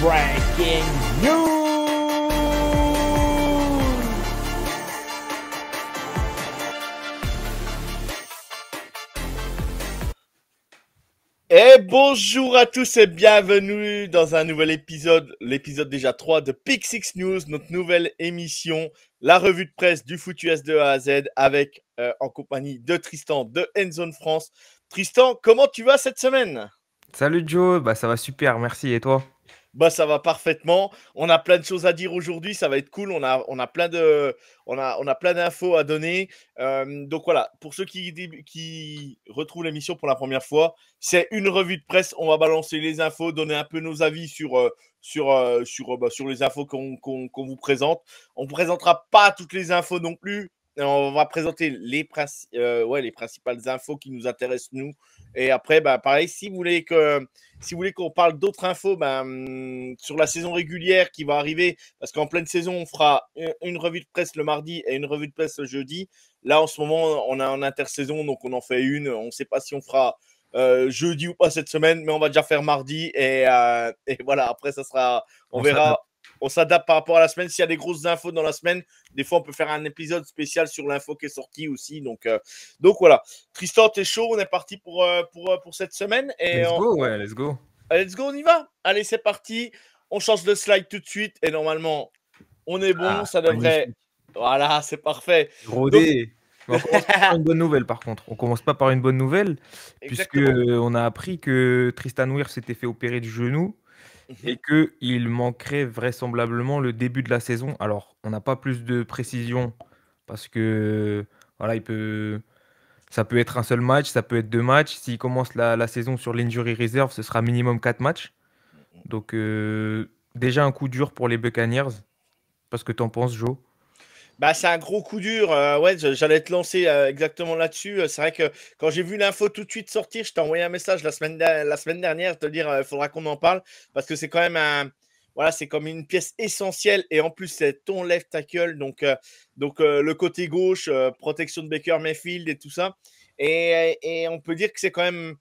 Breaking News. Et bonjour à tous et bienvenue dans un nouvel épisode, l'épisode déjà 3 de Pick Six News, notre nouvelle émission, la revue de presse du foot US de A à Z avec en compagnie de Tristan de Endzone France. Tristan, comment tu vas cette semaine? Salut Joe, bah ça va super, merci. Et toi? Bah ça va parfaitement. On a plein de choses à dire aujourd'hui, ça va être cool. On a plein d'infos à donner. Donc voilà, pour ceux qui retrouvent l'émission pour la première fois, c'est une revue de presse. On va balancer les infos, donner un peu nos avis sur les infos qu'on vous présente. On ne présentera pas toutes les infos non plus. On va présenter les principales infos qui nous intéressent nous. Et après, bah, pareil, si vous voulez qu'on parle d'autres infos sur la saison régulière qui va arriver, parce qu'en pleine saison, on fera une revue de presse le mardi et une revue de presse le jeudi. Là, en ce moment, on a en intersaison, donc on en fait une. On ne sait pas si on fera jeudi ou pas cette semaine, mais on va déjà faire mardi. Et voilà, après, ça sera, on On s'adapte. verra. On s'adapte par rapport à la semaine. S'il y a des grosses infos dans la semaine, des fois, on peut faire un épisode spécial sur l'info qui est sortie aussi. Donc voilà. Tristan, t'es chaud, on est parti pour cette semaine. Let's go, ouais, let's go. Let's go, on y va. Allez, c'est parti. On change de slide tout de suite. Et normalement, on est bon. Ah, Ça devrait. magnifique. Voilà, c'est parfait. Donc, Rodé. Mais on commence pas par une bonne nouvelle par contre. On commence pas par une bonne nouvelle, puisque exactement. on a appris que Tristan Wirth s'était fait opérer du genou et Mhm. qu'il manquerait vraisemblablement le début de la saison. Alors, on n'a pas plus de précision parce que voilà, ça peut être un seul match, ça peut être deux matchs. S'il commence la saison sur l'injury reserve, ce sera minimum quatre matchs. Donc, déjà un coup dur pour les Buccaneers. Parce que t'en penses, Joe? Bah, c'est un gros coup dur. Ouais, j'allais te lancer exactement là-dessus. C'est vrai que quand j'ai vu l'info tout de suite sortir, je t'ai envoyé un message la semaine dernière, te dire il faudra qu'on en parle parce que c'est quand même voilà, c'est comme une pièce essentielle et en plus c'est ton left tackle, donc le côté gauche, protection de Baker Mayfield et tout ça. Et on peut dire que c'est quand même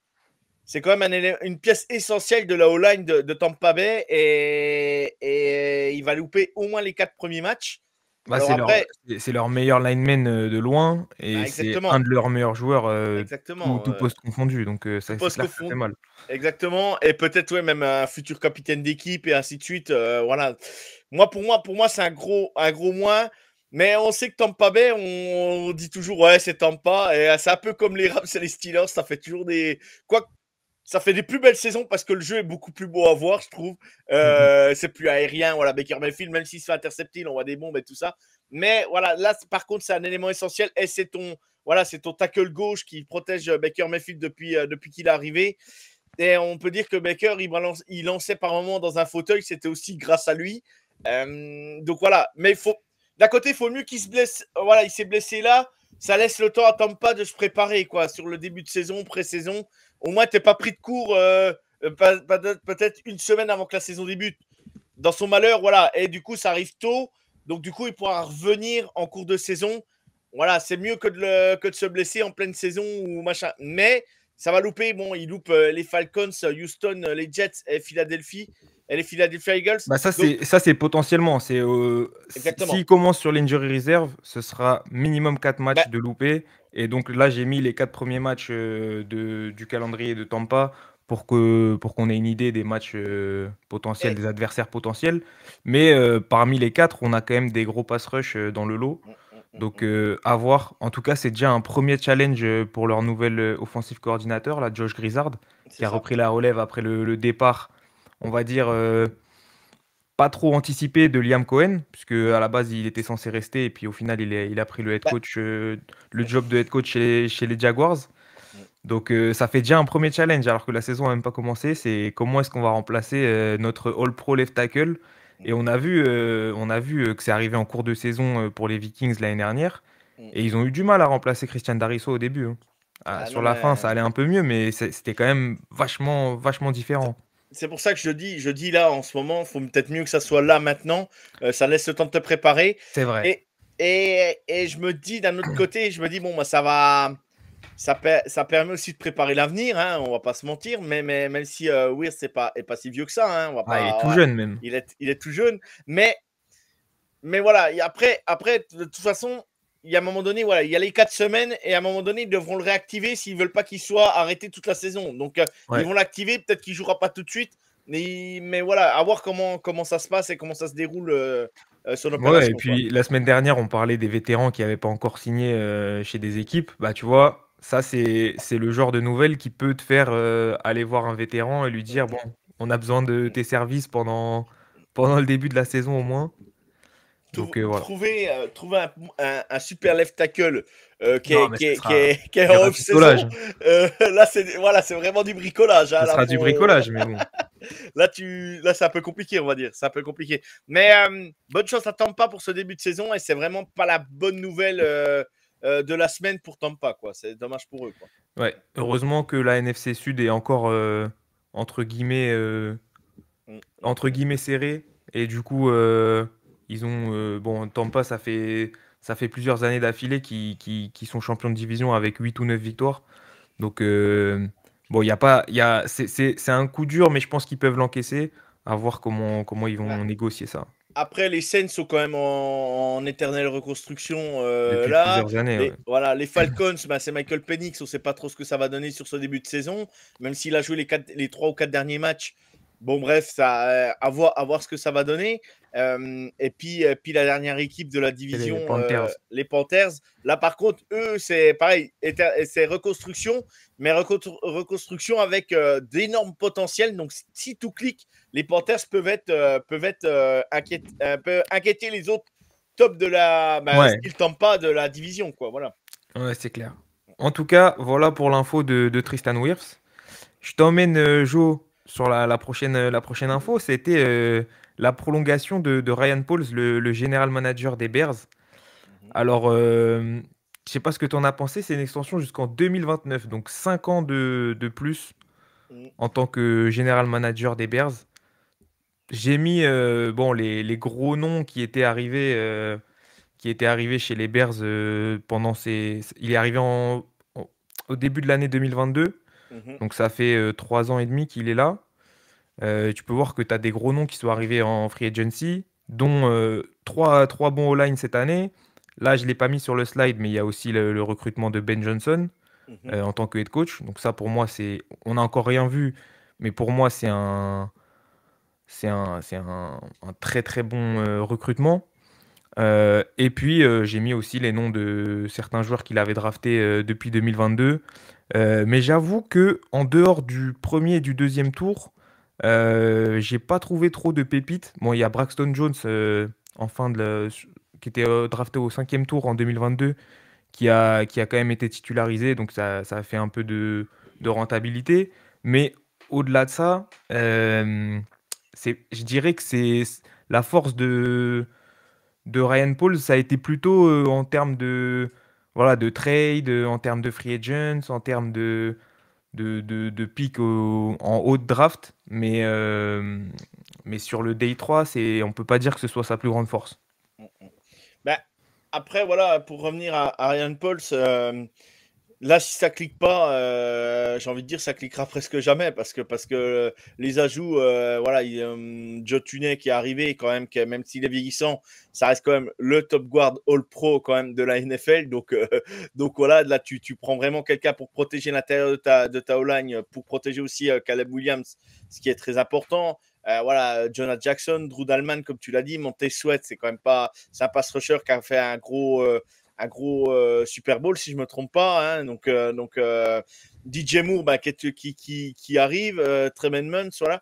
une pièce essentielle de la O-line de Tampa Bay et il va louper au moins les 4 premiers matchs. Bah, Alors après, c'est leur meilleur lineman de loin et c'est un exactement. de leurs meilleurs joueurs, Exactement, tout poste confondu. Donc, tout c'est poste clair que ça fait confondu. mal. Exactement, et peut-être ouais, même un futur capitaine d'équipe et ainsi de suite. Voilà. Pour moi, c'est un gros moins. Mais on sait que Tampa Bay, on dit toujours ouais, c'est Tampa, et c'est un peu comme les Rams et les Steelers. Ça fait toujours quoi, ça fait des plus belles saisons parce que le jeu est beaucoup plus beau à voir, je trouve. Mm, C'est plus aérien, voilà, Baker Mayfield, même s'il se fait intercepter, on voit des bombes et tout ça. Mais voilà, là, par contre, c'est un élément essentiel et c'est ton tackle gauche qui protège Baker Mayfield depuis qu'il est arrivé. Et on peut dire que Baker, il lançait par moment dans un fauteuil, c'était aussi grâce à lui. Donc voilà, mais d'un côté, il faut mieux qu'il se blesse. Voilà, il s'est blessé là. Ça laisse le temps à Tampa de se préparer quoi, sur le début de saison, pré-saison. Au moins, tu n'es pas pris de court peut-être une semaine avant que la saison débute. Dans son malheur, voilà. Et du coup, ça arrive tôt. Donc, du coup, il pourra revenir en cours de saison. Voilà, c'est mieux que de se blesser en pleine saison ou machin. Mais ça va louper. Bon, il loupe les Falcons, Houston, les Jets et Philadelphie. Et les Philadelphia Eagles. Bah, Donc, ça, c'est potentiellement. S'il exactement. commence sur l'injury reserve, ce sera minimum 4 Bah, matchs de loupé. Et donc là, j'ai mis les 4 premiers matchs du calendrier de Tampa pour qu'on ait une idée des matchs potentiels, et, des adversaires potentiels. Mais parmi les 4, on a quand même des gros pass rush dans le lot. Donc à voir. En tout cas, c'est déjà un premier challenge pour leur nouvel offensive coordinateur, là, Josh Grizzard, c'est qui a ça. repris la relève après le départ, on va dire, pas trop anticipé de Liam Cohen, puisque à la base il était censé rester et puis au final il a pris Bah, le job de head coach chez les Jaguars. Donc ça fait déjà un premier challenge alors que la saison n'a même pas commencé. C'est comment est-ce qu'on va remplacer notre All-Pro left tackle. Et on a vu que c'est arrivé en cours de saison pour les Vikings l'année dernière. Et ils ont eu du mal à remplacer Christian Darrisaw au début, hein. Ah, ah sur non, la fin, ça mais allait un peu mieux, mais c'était quand même vachement différent. c'est pour ça que je dis là en ce moment, il faut peut-être mieux que ça soit là maintenant. Ça laisse le temps de te préparer. C'est vrai. Et je me dis d'un autre côté, je me dis bon, bah, ça va. ça permet aussi de préparer l'avenir, hein, on va pas se mentir, mais même si Wirtz est pas si vieux que ça, hein, on va Ah, il est tout pas, jeune même. il est tout jeune, mais voilà, et après, de toute façon, il y a un moment donné, voilà, il y a les 4 semaines, et à un moment donné, ils devront le réactiver s'ils veulent pas qu'il soit arrêté toute la saison. Donc, ils Ouais. vont l'activer, peut-être qu'il jouera pas tout de suite, mais voilà, à voir comment ça se passe et comment ça se déroule son Ouais, et opération, quoi. puis la semaine dernière, on parlait des vétérans qui n'avaient pas encore signé chez des équipes. Bah, tu vois, ça, c'est le genre de nouvelle qui peut te faire aller voir un vétéran et lui Mm, dire, bon, on a besoin de tes services pendant le début de la saison au moins. Donc voilà. Trouver un super left tackle Non, mais qui est il y en aura du off-saison, solage. là, c'est vraiment du bricolage, hein, Ce là, sera du bricolage, mais bon. là, c'est un peu compliqué, on va dire. C'est un peu compliqué. Mais bonne chance à Tampa pour ce début de saison. Et c'est vraiment pas la bonne nouvelle de la semaine pour Tampa, quoi. C'est dommage pour eux, quoi. Ouais, heureusement que la NFC Sud est encore entre guillemets Mm, mm, entre mm. guillemets serré. Et du coup, ils ont. Bon, Tampa, ça fait plusieurs années d'affilée qui sont champions de division avec 8 ou 9 victoires. Donc, bon, il y a pas. C'est un coup dur, mais je pense qu'ils peuvent l'encaisser. À voir comment ils Ouais. vont négocier ça. Après, les Saints sont quand même en éternelle reconstruction Depuis là. plusieurs années, ouais. Voilà, les Falcons, bah, c'est Michael Penix. On ne sait pas trop ce que ça va donner sur ce début de saison, même s'il a joué les 3 ou 4 derniers matchs. Bon, bref, à voir ce que ça va donner. Et puis, la dernière équipe de la Et les division, Panthers. les Panthers. Là, par contre, eux, c'est pareil, c'est reconstruction, mais reconstruction avec d'énormes potentiels. Donc, si tout clique, les Panthers peuvent inquiéter les autres top de la Ouais, style Tampa de la division, quoi. Voilà. ouais, c'est clair. En tout cas, voilà pour l'info de Tristan Wirfs. Je t'emmène, Joe, sur la prochaine info. C'était la prolongation de Ryan Pauls, le général manager des Bears. Mhm. Alors, je sais pas ce que tu en as pensé. C'est une extension jusqu'en 2029, donc 5 ans de plus Mhm. en tant que général manager des Bears. J'ai mis bon, les gros noms qui étaient arrivés chez les Bears pendant ces. Il est arrivé au début de l'année 2022. Mhm. Donc ça fait 3 ans et demi qu'il est là. Tu peux voir que tu as des gros noms qui sont arrivés en free agency, dont trois bons O-line cette année. Là, je ne l'ai pas mis sur le slide, mais il y a aussi le recrutement de Ben Johnson Mhm. en tant que head coach. Donc ça, pour moi, on n'a encore rien vu, mais pour moi, c'est un très très bon recrutement. Et puis, j'ai mis aussi les noms de certains joueurs qu'il avait draftés depuis 2022. Mais j'avoue que en dehors du premier et du deuxième tour, j'ai pas trouvé trop de pépites. Bon, il y a Braxton Jones en fin qui était drafté au cinquième tour en 2022, qui a quand même été titularisé, donc ça a fait un peu de rentabilité. Mais au-delà de ça, je dirais que c'est la force de Ryan Pauls, ça a été plutôt en termes voilà, de trade, en termes de free agents, en termes de pick en haut de draft. Mais sur le day 3, on peut pas dire que ce soit sa plus grande force. Mhm. Ben, après, voilà, pour revenir à Ryan Pauls, là, si ça clique pas, j'ai envie de dire ça cliquera presque jamais parce que les ajouts, voilà, Joe Tunney qui est arrivé quand même, même s'il est vieillissant, ça reste quand même le top guard All Pro quand même de la NFL. Donc, donc voilà, là tu prends vraiment quelqu'un pour protéger l'intérieur de ta O-line, pour protéger aussi Caleb Williams, ce qui est très important. Voilà, Jonah Jackson, Drew Dalman, comme tu l'as dit, Montez Sweat, c'est quand même pas, c'est un pass rusher qui a fait un gros Super Bowl, si je ne me trompe pas. Hein. Donc DJ Moore, bah, qui arrive, Tremaine Munts, voilà.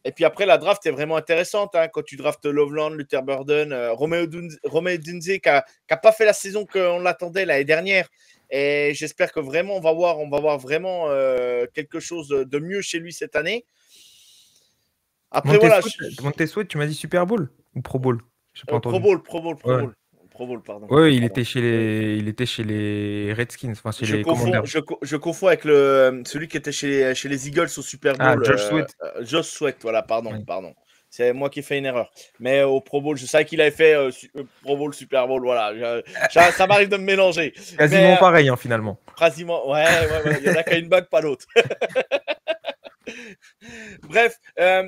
Et puis après, la draft est vraiment intéressante. Hein, quand tu draftes Loveland, Luther Burden, Romeo Dunze, qui n'a pas fait la saison qu'on l'attendait l'année dernière. Et j'espère que vraiment, on va voir vraiment quelque chose de mieux chez lui cette année. Après, Montez voilà. Sweat, Montez Sweat, tu m'as dit Super Bowl ou Pro Bowl? J'ai pas Pro entendu. Bowl, Pro Bowl, Pro Ouais. Bowl. Pro Bowl, pardon. Ouais, il Pardon. était chez les Redskins, enfin chez Je les confonds, Commanders. je confonds avec celui qui était chez les Eagles au Super Ah, Bowl, George Sweat. Josh Sweat, voilà, pardon, Ouais. pardon. C'est moi qui ai fait une erreur. Mais au Pro Bowl, je savais qu'il avait fait Pro Bowl, Super Bowl. Voilà. Ça m'arrive de me mélanger. Quasiment pareil, hein, finalement. Quasiment. Ouais. Il y en a qu'à une bague, pas l'autre. Bref,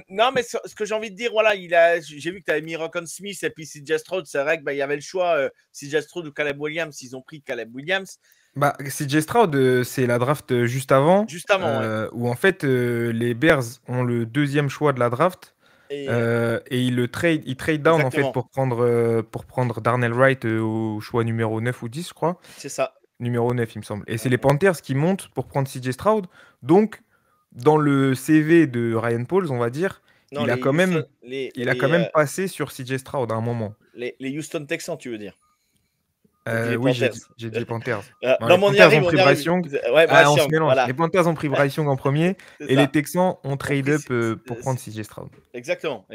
non, mais ce que j'ai envie de dire, voilà, j'ai vu que tu avais mis Rockon Smith et puis CJ Stroud. C'est vrai qu'il y avait le choix, CJ Stroud ou Caleb Williams. Ils ont pris Caleb Williams. Bah, CJ Stroud, c'est la draft juste avant. Juste avant, ouais. Où en fait, les Bears ont le deuxième choix de la draft. Et ils trade down en fait pour prendre Darnell Wright au choix numéro 9 ou 10, je crois. C'est ça. Numéro 9, il me semble. Et c'est les Panthers qui montent pour prendre CJ Stroud. Donc, dans le CV de Ryan Pauls, on va dire, il a quand même passé sur CJ Stroud à un moment. Les Houston Texans, tu veux dire? Oui, j'ai dit les Panthers. Non, les Panthers ont pris Bryce Young. Ouais, on se mélange. Voilà. Les Panthers ont pris Bryce Young en premier et les Texans ont trade up pour prendre CJ Stroud. Exactement.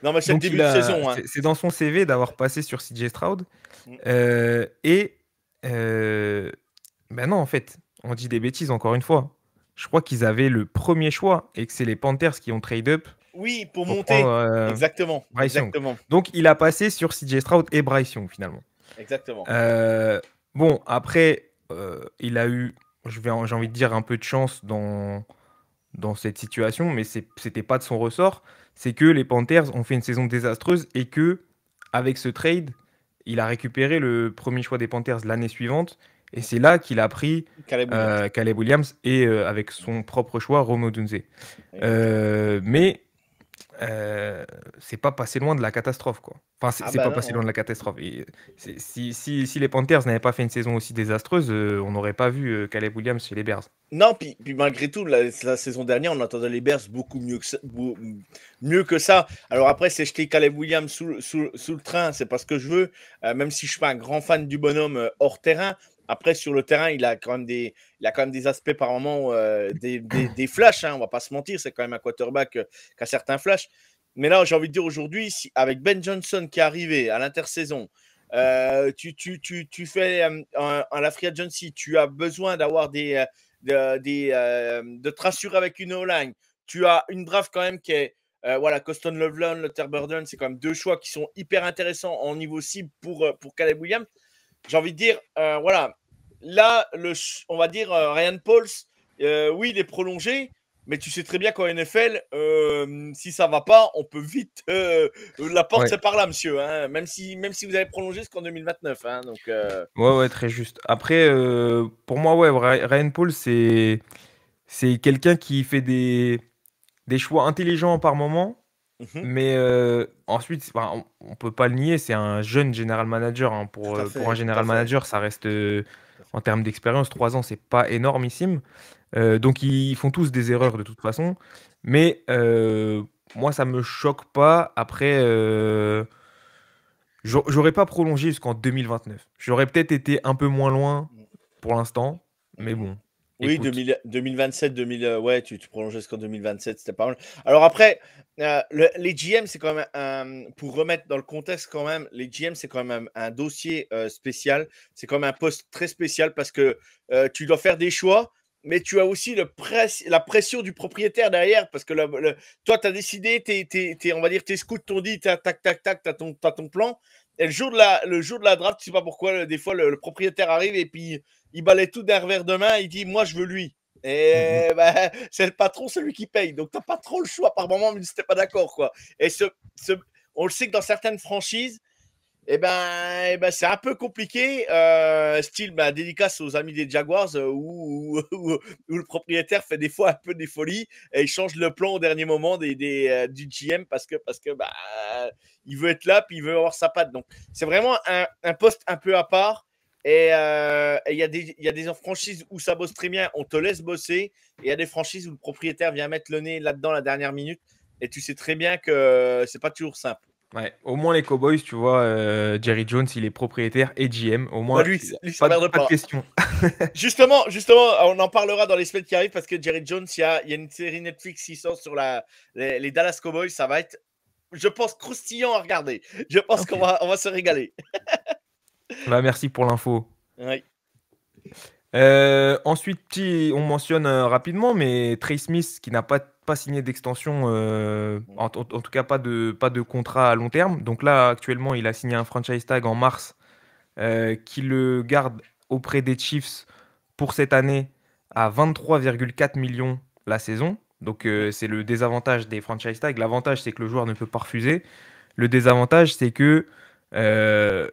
Non, mais c'est le début de saison. Hein. C'est dans son CV d'avoir passé sur CJ Stroud. Ben non, en fait, on dit des bêtises encore une fois. Je crois qu'ils avaient le premier choix et que c'est les Panthers qui ont trade up. Oui, pour monter. Exactement. Bryce Young. Donc, il a passé sur CJ Stroud et Bryce Young finalement. Exactement. Bon, après, il a eu, j'ai envie de dire, un peu de chance dans cette situation, mais c'était pas de son ressort. C'est que les Panthers ont fait une saison désastreuse et que, avec ce trade, il a récupéré le premier choix des Panthers l'année suivante. Et c'est là qu'il a pris Caleb Williams et avec son propre choix, Rome Odunze. Mais c'est pas passé loin de la catastrophe, quoi. Enfin, c'est pas passé loin de la catastrophe. Et si les Panthers n'avaient pas fait une saison aussi désastreuse, on n'aurait pas vu Caleb Williams chez les Bears. Non, puis malgré tout, la saison dernière, on entendait les Bears beaucoup mieux que ça. Alors après, c'est jeter Caleb Williams sous le train, c'est pas ce que je veux. Même si je suis pas un grand fan du bonhomme hors terrain. Après, sur le terrain, il a quand même des aspects par moment, des flashs. Hein, on va pas se mentir, c'est quand même un quarterback qui a certains flashs. Mais là, j'ai envie de dire aujourd'hui, avec Ben Johnson qui est arrivé à l'intersaison, tu fais un la free agency, tu as besoin d'avoir de te rassurer avec une O-line. Tu as une draft quand même qui est Coston Loveland, Luther Burden, c'est quand même deux choix qui sont hyper intéressants en niveau cible pour Caleb Williams. J'ai envie de dire, là, on va dire Ryan Pauls, oui, il est prolongé, mais tu sais très bien qu'en NFL, si ça va pas, on peut vite la porte, c'est par là, monsieur. Hein, même si vous avez prolongé jusqu'en 2029. Hein, donc, Ouais, très juste. Après, pour moi, Ryan Pauls, c'est quelqu'un qui fait des choix intelligents par moment. Mais ensuite, on peut pas le nier, c'est un jeune general manager. Hein. Pour un general manager, ça reste, en termes d'expérience, 3 ans, c'est pas énormissime. Donc ils font tous des erreurs de toute façon. Mais moi, ça me choque pas. Après, j'aurais pas prolongé jusqu'en 2029. J'aurais peut-être été un peu moins loin pour l'instant. Mais bon. Oui, 2027, ouais, tu prolongeais jusqu'en 2027, c'était pas mal. Alors après, les GM, c'est quand même pour remettre dans le contexte quand même, les GM, c'est quand même un dossier spécial. C'est quand même un poste très spécial parce que tu dois faire des choix, mais tu as aussi la pression du propriétaire derrière parce que toi, tu as décidé, on va dire, tes scouts t'ont dit, tac, tac, tac, t'as ton plan. Et le jour de la draft, je sais pas pourquoi, des fois, le propriétaire arrive et puis il balaye tout d'un revers de main, il dit moi je veux lui. Et c'est le patron, celui qui paye. Donc t'as pas trop le choix par moment, mais si t'es pas d'accord, quoi. Et on le sait que dans certaines franchises, c'est un peu compliqué. Style dédicace aux amis des Jaguars où le propriétaire fait des fois un peu des folies et il change le plan au dernier moment du GM parce que il veut être là puis il veut avoir sa patte. Donc c'est vraiment un poste un peu à part. Et il y a des franchises où ça bosse très bien, on te laisse bosser. Et il y a des franchises où le propriétaire vient mettre le nez là-dedans la dernière minute. Et tu sais très bien que c'est pas toujours simple. Ouais, au moins les Cowboys, tu vois, Jerry Jones, il est propriétaire et GM. Au moins, lui ça merde pas de question. justement, on en parlera dans les semaines qui arrivent parce que Jerry Jones, il y a une série Netflix qui sort sur les Dallas Cowboys. Ça va être, je pense, croustillant à regarder. Je pense qu'on va se régaler. Merci pour l'info. Oui. Ensuite, on mentionne rapidement, mais Trey Smith qui n'a pas pas signé d'extension, en tout cas pas de contrat à long terme. Donc là, actuellement, il a signé un franchise tag en mars qui le garde auprès des Chiefs pour cette année à 23,4 millions la saison. Donc c'est le désavantage des franchise tags. L'avantage, c'est que le joueur ne peut pas refuser. Le désavantage, c'est que c'est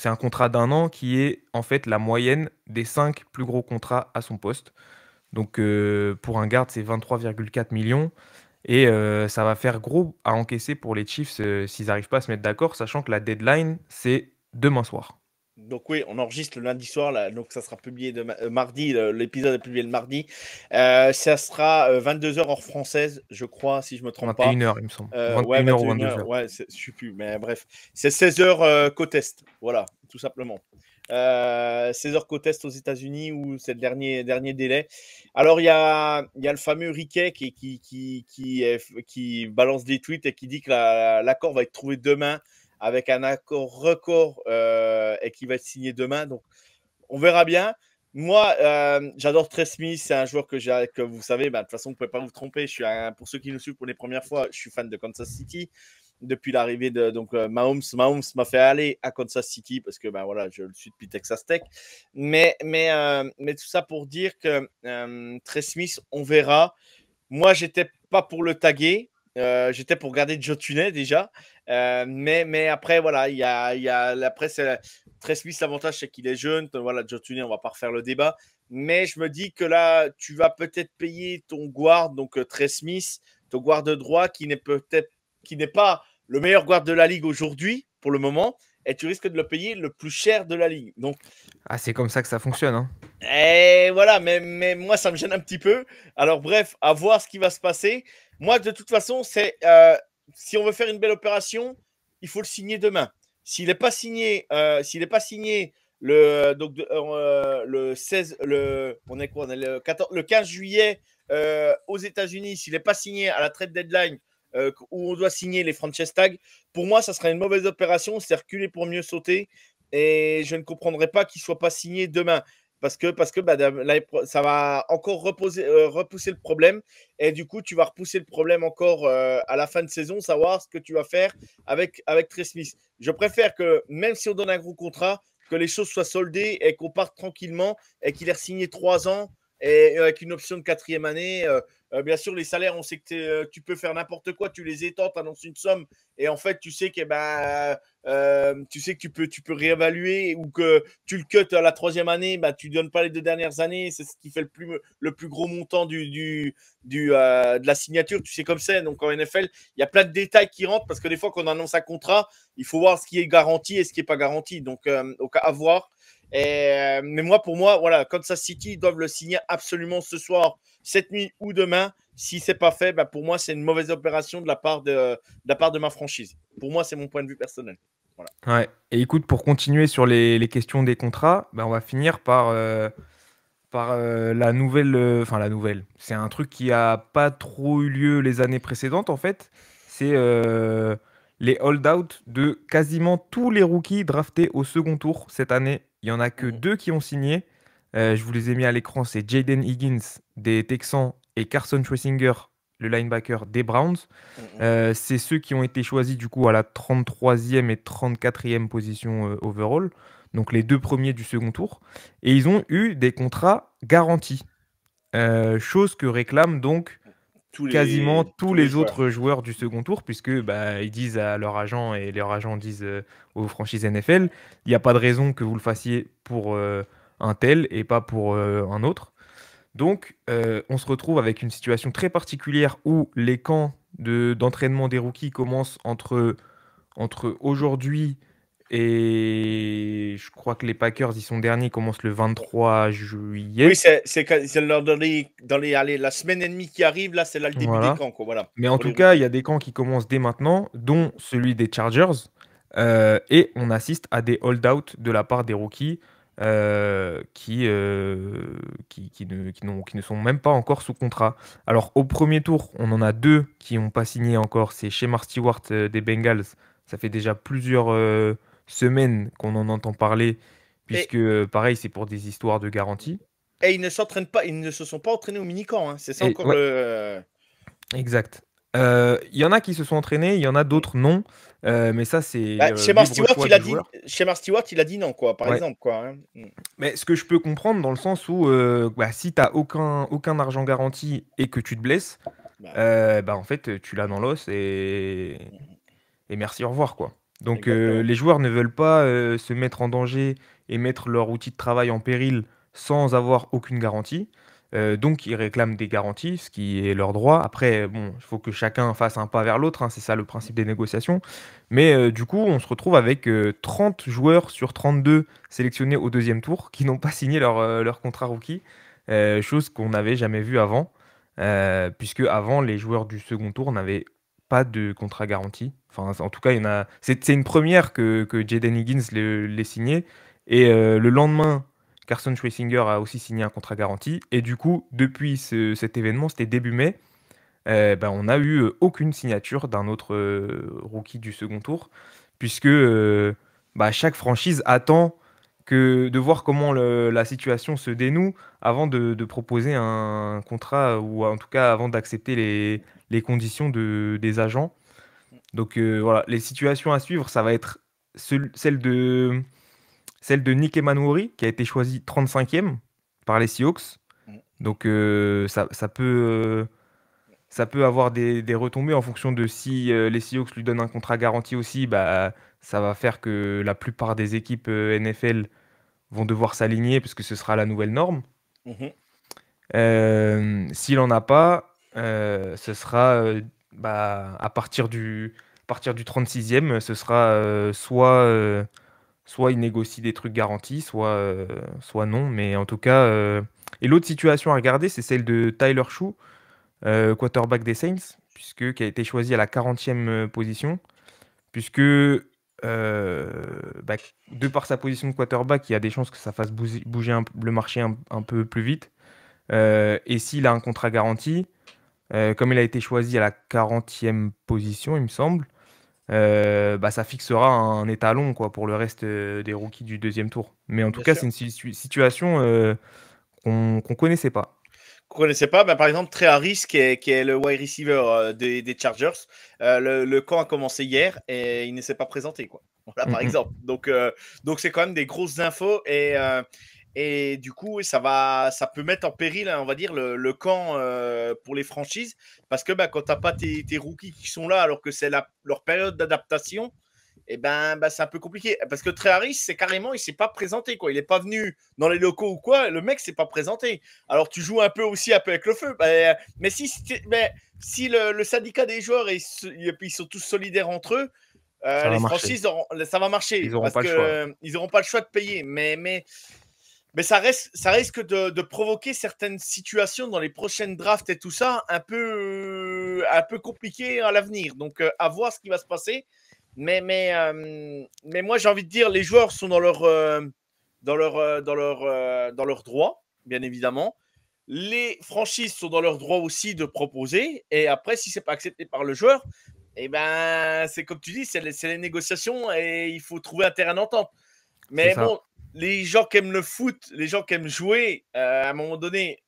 un contrat d'un an qui est en fait la moyenne des 5 plus gros contrats à son poste. Donc pour un garde, c'est 23,4 millions. Et ça va faire gros à encaisser pour les Chiefs s'ils n'arrivent pas à se mettre d'accord, sachant que la deadline, c'est demain soir. Donc oui, on enregistre le lundi soir, là, donc ça sera publié mardi, l'épisode est publié le mardi. Ça sera 22 heures heure française, je crois, si je me trompe pas. 21h, il me semble. Ouais, 21h ou 21 heures, 22h. ouais, je sais plus, mais bref. C'est 16 heures côte Est, voilà, tout simplement. 16 heures côte Est aux États-Unis, où c'est le dernier délai. Alors, il y a le fameux Riquet qui balance des tweets et qui dit que l'accord va être trouvé demain avec un accord record et qui va être signé demain. Donc, on verra bien. Moi, j'adore Trey Smith. C'est un joueur que vous savez, de toute façon, vous ne pouvez pas vous tromper. Pour ceux qui nous suivent pour les premières fois, je suis fan de Kansas City. Depuis l'arrivée de Mahomes m'a fait aller à Kansas City parce que voilà, je le suis depuis Texas Tech. Mais tout ça pour dire que Trey Smith, on verra. Moi, j'étais pas pour le taguer. J'étais pour garder Joe Tunney déjà. Mais après, voilà, après, Trey Smith, l'avantage, c'est qu'il est jeune. Voilà, Joe Tunney, on va pas refaire le débat. Mais je me dis que là, tu vas peut-être payer ton guard, donc Trey Smith, ton guard de droit, qui n'est pas le meilleur guard de la ligue aujourd'hui, pour le moment. Et tu risques de le payer le plus cher de la ligue. Donc, c'est comme ça que ça fonctionne, hein. Et voilà, mais moi, ça me gêne un petit peu. Alors, bref, à voir ce qui va se passer. Moi, de toute façon, si on veut faire une belle opération, il faut le signer demain. S'il n'est pas signé, le 16, on est quoi, on est le 15 juillet aux États-Unis, s'il n'est pas signé à la trade deadline où on doit signer les franchise tags, pour moi, ça serait une mauvaise opération. C'est reculer pour mieux sauter. Et je ne comprendrais pas qu'il ne soit pas signé demain parce que ça va encore repousser le problème et du coup, tu vas repousser le problème encore à la fin de saison, savoir ce que tu vas faire avec Trey Smith. Je préfère que, même si on donne un gros contrat, que les choses soient soldées et qu'on parte tranquillement et qu'il ait signé 3 ans et avec une option de 4e année. Bien sûr, les salaires, on sait que tu peux faire n'importe quoi, tu les étends, tu annonces une somme et en fait, tu sais que tu peux réévaluer ou que tu le cut à la 3e année, tu ne donnes pas les 2 dernières années, c'est ce qui fait le plus gros montant de la signature, tu sais comme c'est. Donc en NFL, il y a plein de détails qui rentrent parce que des fois, quand on annonce un contrat, il faut voir ce qui est garanti et ce qui n'est pas garanti. Donc à voir. Mais pour moi, voilà, Kansas City doivent le signer absolument ce soir, cette nuit ou demain. Si c'est pas fait, pour moi, c'est une mauvaise opération de la part de ma franchise. Pour moi, c'est mon point de vue personnel. Voilà. Ouais. Et écoute, pour continuer sur les questions des contrats, on va finir par la nouvelle. Enfin, la nouvelle. C'est un truc qui a pas trop eu lieu les années précédentes, en fait. C'est les hold-out de quasiment tous les rookies draftés au second tour cette année. Il n'y en a que 2 qui ont signé. Je vous les ai mis à l'écran. C'est Jaden Higgins des Texans et Carson Schlesinger, le linebacker des Browns. C'est ceux qui ont été choisis du coup à la 33e et 34e position overall. Donc les 2 premiers du second tour. Et ils ont eu des contrats garantis. Chose que réclament donc quasiment tous les autres joueurs du second tour, puisque ils disent à leur agent et leurs agents disent aux franchises NFL, il n'y a pas de raison que vous le fassiez pour un tel et pas pour un autre. Donc on se retrouve avec une situation très particulière où les camps d'entraînement des rookies commencent entre aujourd'hui et je crois que les Packers, ils sont derniers, commencent le 23 juillet. Oui, c'est la semaine et demie qui arrive, là, c'est là le début des camps. Voilà, mais en tout cas, il y a des camps qui commencent dès maintenant, dont celui des Chargers. Et on assiste à des hold-out de la part des rookies qui ne sont même pas encore sous contrat. Alors, au premier tour, on en a 2 qui n'ont pas signé encore. C'est Shemar Stewart des Bengals. Ça fait déjà plusieurs semaines qu'on en entend parler, puisque pareil, c'est pour des histoires de garantie. Et ils ne s'entraînent pas, ils ne se sont pas entraînés au mini-camp, hein. C'est ça Et encore ouais, le. exact. Il y en a qui se sont entraînés, il y en a d'autres non, mais ça c'est, Bah, chez Mark libre Stewart, choix il a du dit, joueur. non, quoi, par Ouais. exemple, quoi, hein. Mais ce que je peux comprendre dans le sens où, bah, si tu as aucun argent garanti et que tu te blesses, Bah oui. bah, en fait, tu l'as dans l'os Mhm. et merci, au revoir, quoi. Donc, Exactement. les joueurs ne veulent pas, se mettre en danger et mettre leur outil de travail en péril sans avoir aucune garantie. Donc ils réclament des garanties, ce qui est leur droit. Après, bon, il faut que chacun fasse un pas vers l'autre, hein, c'est ça le principe des négociations. Mais, du coup, on se retrouve avec, 30 joueurs sur 32 sélectionnés au deuxième tour qui n'ont pas signé leur contrat rookie, chose qu'on n'avait jamais vue avant. Puisque avant, les joueurs du second tour n'avaient pas de contrat garanti. Enfin, en tout cas, il y en a. C'est une première que Jaden Higgins l'ait signé. Et, le lendemain, Carson Schwarzenegger a aussi signé un contrat garanti. Et du coup, depuis cet événement, c'était début mai, ben, on n'a eu, aucune signature d'un autre, rookie du second tour. Puisque, bah, chaque franchise attend de voir comment la situation se dénoue avant de proposer un contrat, ou en tout cas avant d'accepter les conditions des agents. Donc, voilà, les situations à suivre, ça va être celle de Nick Emmanwori, qui a été choisi 35e par les Seahawks. Donc, ça peut avoir des retombées en fonction de si, les Seahawks lui donnent un contrat garanti aussi. Bah, ça va faire que la plupart des équipes, NFL vont devoir s'aligner parce que ce sera la nouvelle norme. Mhm. S'il en a pas, ce sera, bah, à partir du 36e, ce sera, soit il négocie des trucs garantis, soit non. Mais en tout cas, et l'autre situation à regarder, c'est celle de Tyler Shue, quarterback des Saints, qui a été choisi à la 40e position, puisque, bah, de par sa position de quarterback, il y a des chances que ça fasse bouger le marché un peu plus vite. Et s'il a un contrat garanti, comme il a été choisi à la 40e position, il me semble, bah, ça fixera un étalon, quoi, pour le reste, des rookies du deuxième tour. Mais en tout Bien cas, sûr. c'est une situation, qu'on connaissait pas. Vous connaissez pas, bah, par exemple, Trey Harris, qui est le wide receiver des Chargers. Le camp a commencé hier et il ne s'est pas présenté, quoi. Voilà, Mm, par mm. exemple. Donc c'est quand même des grosses infos et du coup, ça peut mettre en péril, hein, on va dire, le camp pour les franchises parce que bah, quand tu n'as pas tes rookies qui sont là alors que c'est leur période d'adaptation, et ben, bah, c'est un peu compliqué. Parce que Trey Harris, c'est carrément, il s'est pas présenté, quoi. Il n'est pas venu dans les locaux ou quoi. Le mec s'est pas présenté. Alors tu joues un peu aussi un peu avec le feu. Mais si le syndicat des joueurs ils sont tous solidaires entre eux, Ça va les marcher. franchises, ça va marcher Ils n'auront parce pas le que choix. ils n'auront pas le choix de payer. Mais ça risque de provoquer certaines situations dans les prochaines drafts et tout ça un peu compliquées à l'avenir. Donc, à voir ce qui va se passer. Mais moi, j'ai envie de dire, les joueurs sont dans leur droit, bien évidemment. Les franchises sont dans leur droit aussi de proposer. Et après, si c'est pas accepté par le joueur, eh ben, c'est comme tu dis, c'est les négociations et il faut trouver un terrain d'entente. C'est Mais ça. bon, les gens qui aiment le foot, les gens qui aiment jouer, à un moment donné,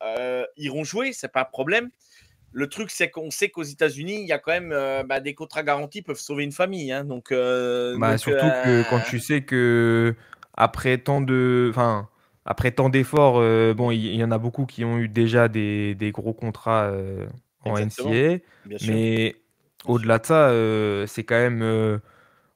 iront jouer, c'est pas un problème. Le truc, c'est qu'on sait qu'aux États-Unis, il y a quand même bah, des contrats garantis peuvent sauver une famille, hein. Bah, surtout que quand tu sais que enfin, après tant d'efforts, bon, il y en a beaucoup qui ont eu déjà des gros contrats, en exactement, NCAA, bien sûr, mais bien sûr, au-delà de ça, c'est quand même,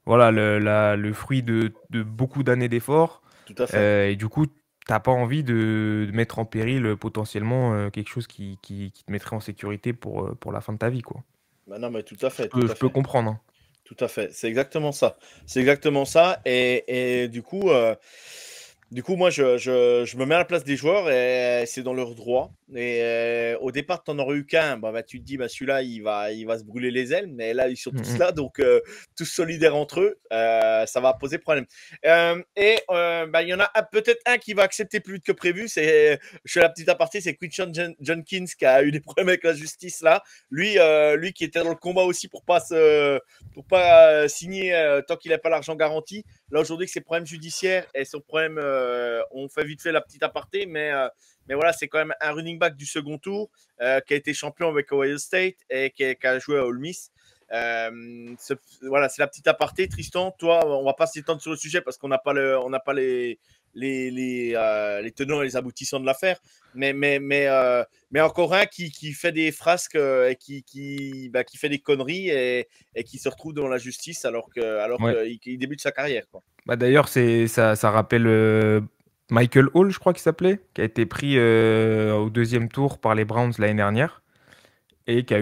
voilà, le fruit de beaucoup d'années d'efforts. tout à fait. Et du coup, t'as pas envie de mettre en péril, potentiellement, quelque chose qui te mettrait en sécurité pour la fin de ta vie, quoi. Bah, non, mais tout à Je fait, tout peux, à je peux fait, comprendre, hein. tout à fait. C'est exactement ça. C'est exactement ça. Et du coup, moi, je me mets à la place des joueurs et c'est dans leur droit. Et au départ, tu n'en aurais eu qu'un. Bah, tu te dis, bah, celui-là, il va se brûler les ailes. Mais là, ils sont Mm, tous mm. là, donc tous solidaires entre eux. Ça va poser problème. Bah, il y en a peut-être un qui va accepter plus vite que prévu. Je fais la petite aparté, c'est Quinton Jenkins qui a eu des problèmes avec la justice là. Lui qui était dans le combat aussi pour pas signer tant qu'il n'a pas l'argent garanti. là aujourd'hui avec ses problèmes judiciaires et son problème, on fait vite fait la petite aparté, mais voilà, c'est quand même un running back du second tour qui a été champion avec Ohio State et qui a joué à Ole Miss. Voilà, c'est la petite aparté. Tristan, toi, on va pas s'étendre sur le sujet parce qu'on n'a pas les tenants et les aboutissants de l'affaire, mais encore un qui fait des frasques et qui fait des conneries et qui se retrouve devant la justice alors Ouais. qu'il débute sa carrière, quoi. Bah, d'ailleurs, ça rappelle Michael Hall, je crois qu'il s'appelait, qui a été pris au deuxième tour par les Browns l'année dernière et qui a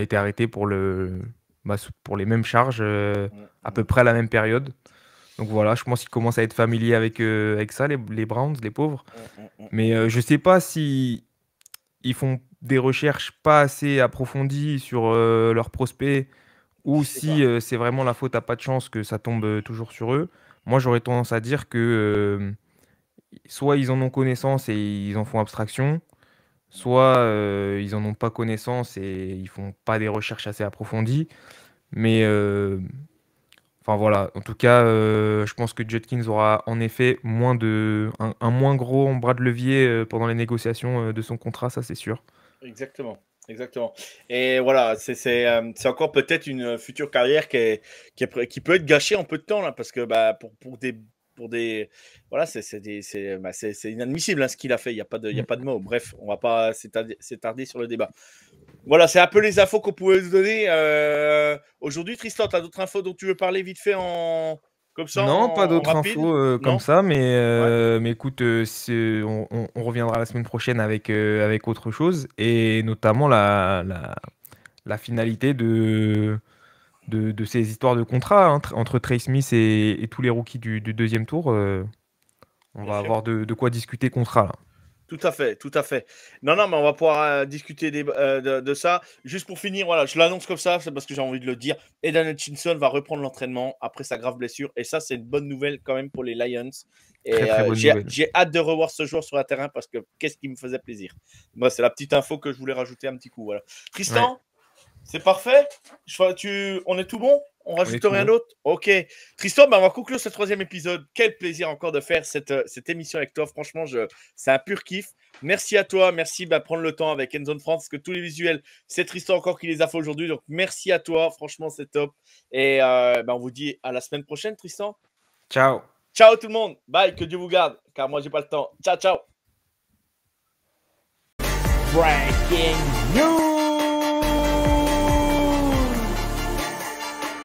été arrêté pour pour les mêmes charges à peu près à la même période. Donc voilà, je pense qu'ils commencent à être familiers avec ça, les Browns, les pauvres. Mais je sais pas si ils font des recherches pas assez approfondies sur leurs prospects ou si c'est vraiment la faute à pas de chance que ça tombe toujours sur eux. Moi, j'aurais tendance à dire que soit ils en ont connaissance et ils en font abstraction, soit ils en ont pas connaissance et ils font pas des recherches assez approfondies. Mais enfin voilà, en tout cas, je pense que Judkins aura en effet un moins gros bras de levier pendant les négociations de son contrat, ça c'est sûr. Exactement, exactement. Et voilà, c'est encore peut-être une future carrière qui peut être gâchée en peu de temps là, parce que bah, pour des voilà, c'est inadmissible hein, ce qu'il a fait. Il y a Mm. pas de mots. Bref, on va pas s'étarder sur le débat. Voilà, c'est un peu les infos qu'on pouvait vous donner aujourd'hui. Tristan, tu as d'autres infos dont tu veux parler vite fait comme ça Non, pas en d'autres rapide? infos comme Non? ça, Ouais. mais écoute, on reviendra la semaine prochaine avec autre chose, et notamment la finalité de ces histoires de contrat hein, entre Trey Smith et tous les rookies du deuxième tour. On Bien va sûr. avoir de quoi discuter contrat là. Tout à fait, tout à fait. Non, non, mais on va pouvoir discuter de ça. Juste pour finir, voilà, je l'annonce comme ça, c'est parce que j'ai envie de le dire. Aidan Hutchinson va reprendre l'entraînement après sa grave blessure. Et ça, c'est une bonne nouvelle quand même pour les Lions. Très Et très bonne nouvelle. j'ai hâte de revoir ce joueur sur le terrain parce que qu'est-ce qui me faisait plaisir. Moi, c'est la petite info que je voulais rajouter un petit coup. Voilà. Ouais, Tristan, c'est parfait. On est tout bon? On on est rajoute tout rien bon. d'autre? Ok. Tristan, bah, on va conclure ce troisième épisode. Quel plaisir encore de faire cette émission avec toi. Franchement, c'est un pur kiff. Merci à toi. Merci de prendre le temps avec Endzone France parce que tous les visuels, c'est Tristan encore qui les a fait aujourd'hui. Donc, merci à toi. Franchement, c'est top. Et on vous dit à la semaine prochaine, Tristan. Ciao. Ciao tout le monde. Bye. Que Dieu vous garde. Car moi, j'ai pas le temps. Ciao, ciao. Breaking news.